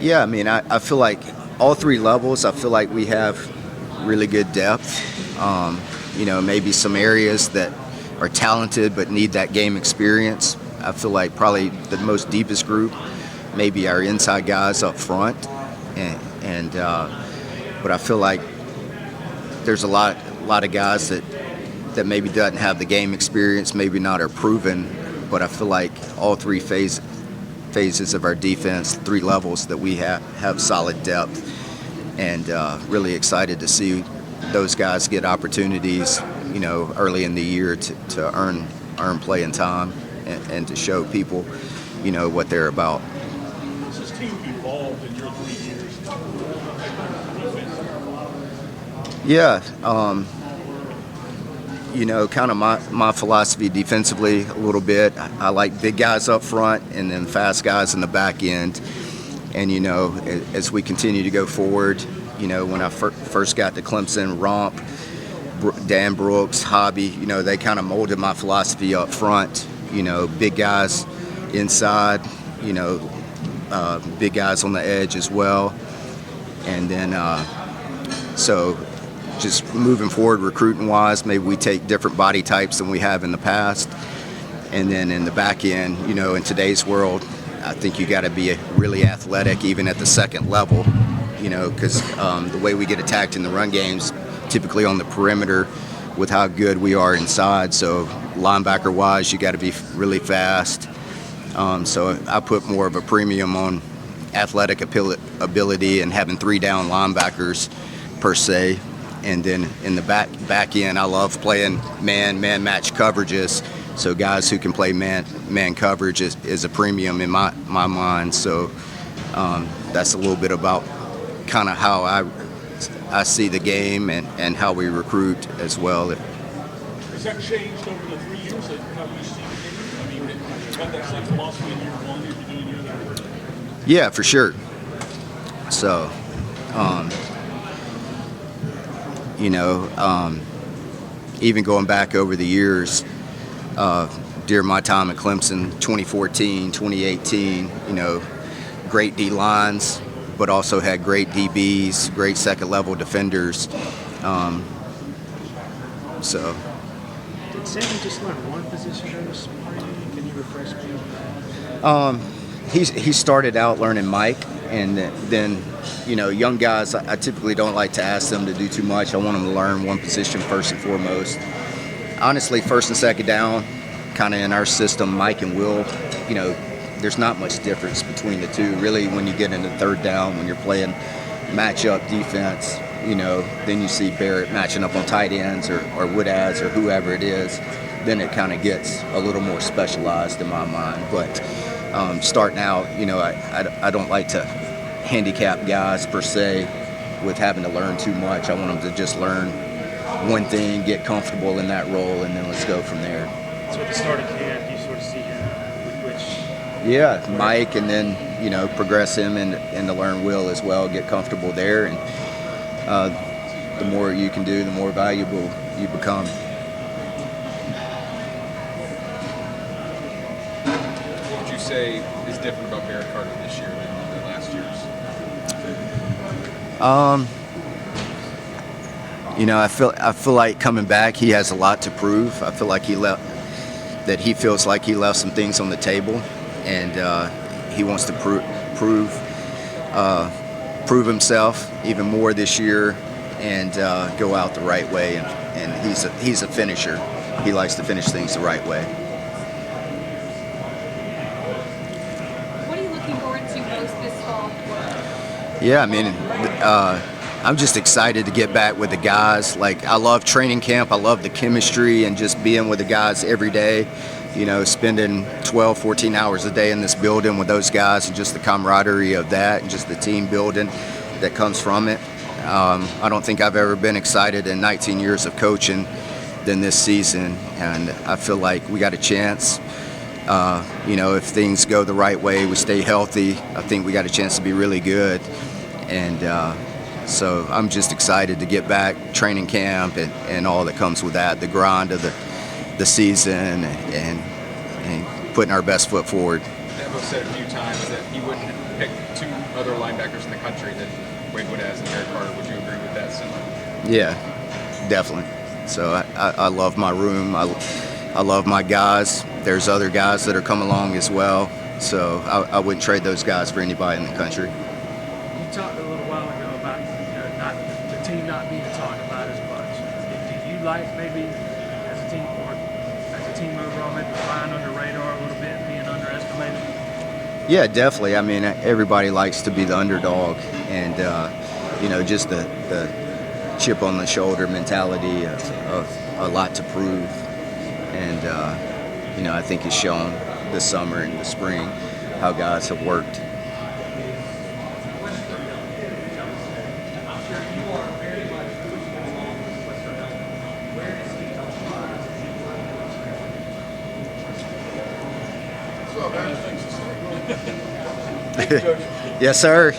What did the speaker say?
Yeah, I mean, I feel like all three levels, I feel like we have really good depth. Maybe some areas that are talented but need that game experience. I feel like probably the most deepest group, maybe our inside guys up front. But I feel like there's a lot of guys that maybe doesn't have the game experience, maybe not are proven. But I feel like all three phases of our defense, three levels that we have solid depth, and really excited to see those guys get opportunities, early in the year to earn playing time and to show people, what they're about. Has this team evolved in your 3 years? Yeah, kind of my philosophy defensively a little bit. I like big guys up front and then fast guys in the back end. And, as we continue to go forward, when I first got to Clemson, Romp, Dan Brooks, Hobby, they kind of molded my philosophy up front. Big guys inside, big guys on the edge as well. And then, so just moving forward recruiting-wise, maybe we take different body types than we have in the past. And then in the back end, in today's world, I think you got to be really athletic even at the second level, because the way we get attacked in the run games, typically on the perimeter with how good we are inside. So linebacker-wise, you got to be really fast. So I put more of a premium on athletic ability and having three down linebackers per se. And then in the back end, I love playing man match coverages. So guys who can play man coverage is a premium in my mind. So that's a little bit about kind of how I see the game and how we recruit as well. Has that changed over the 3 years that how you see the game? I mean, you got that same philosophy in year one that you're doing year that? Yeah, for sure. So, even going back over the years, during my time at Clemson, 2014, 2018, great D lines, but also had great DBs, great second level defenders. So. Did Sammy just learn one position during the spring? Can you refresh me on that? He started out learning Mike, and then young guys, I typically don't like to ask them to do too much. I want them to learn one position first and foremost. Honestly, first and second down, kind of in our system, Mike and Will, there's not much difference between the two. Really, when you get into third down, when you're playing matchup defense, then you see Barrett matching up on tight ends or Woodads or whoever it is, then it kind of gets a little more specialized in my mind. But starting out, I don't like to handicap guys per se with having to learn too much. I want them to just learn one thing, get comfortable in that role, and then let's go from there. So at the start of camp, you sort of see which... Yeah, Mike, and then, progress him and to learn Will as well, get comfortable there. And the more you can do, the more valuable you become. What would you say is different about Barrett Carter this year than last year's? I feel like coming back, he has a lot to prove. I feel like he feels like he left some things on the table, and he wants to prove himself even more this year and go out the right way. And he's a finisher. He likes to finish things the right way. What are you looking forward to most this fall? Yeah, I mean, I'm just excited to get back with the guys. Like, I love training camp. I love the chemistry and just being with the guys every day, spending 12, 14 hours a day in this building with those guys and just the camaraderie of that and just the team building that comes from it. I don't think I've ever been excited in 19 years of coaching than this season, and I feel like we got a chance. If things go the right way, we stay healthy, I think we got a chance to be really good. And so I'm just excited to get back, training camp and all that comes with that, the grind of the season and putting our best foot forward. Devo said a few times that he wouldn't pick two other linebackers in the country that Wade would has and Barrett Carter. Would you agree with that sentiment? Yeah, definitely. So I love my room. I love my guys. There's other guys that are coming along as well. So I wouldn't trade those guys for anybody in the country. You talked a little while ago about the team not being talked about as much. Do you like maybe as a team or as a team overall maybe flying under the radar a little bit, being underestimated? Yeah, definitely. I mean, everybody likes to be the underdog, and just the chip on the shoulder mentality of a lot to prove. And I think it's shown this summer and the spring how guys have worked. Yes, sir.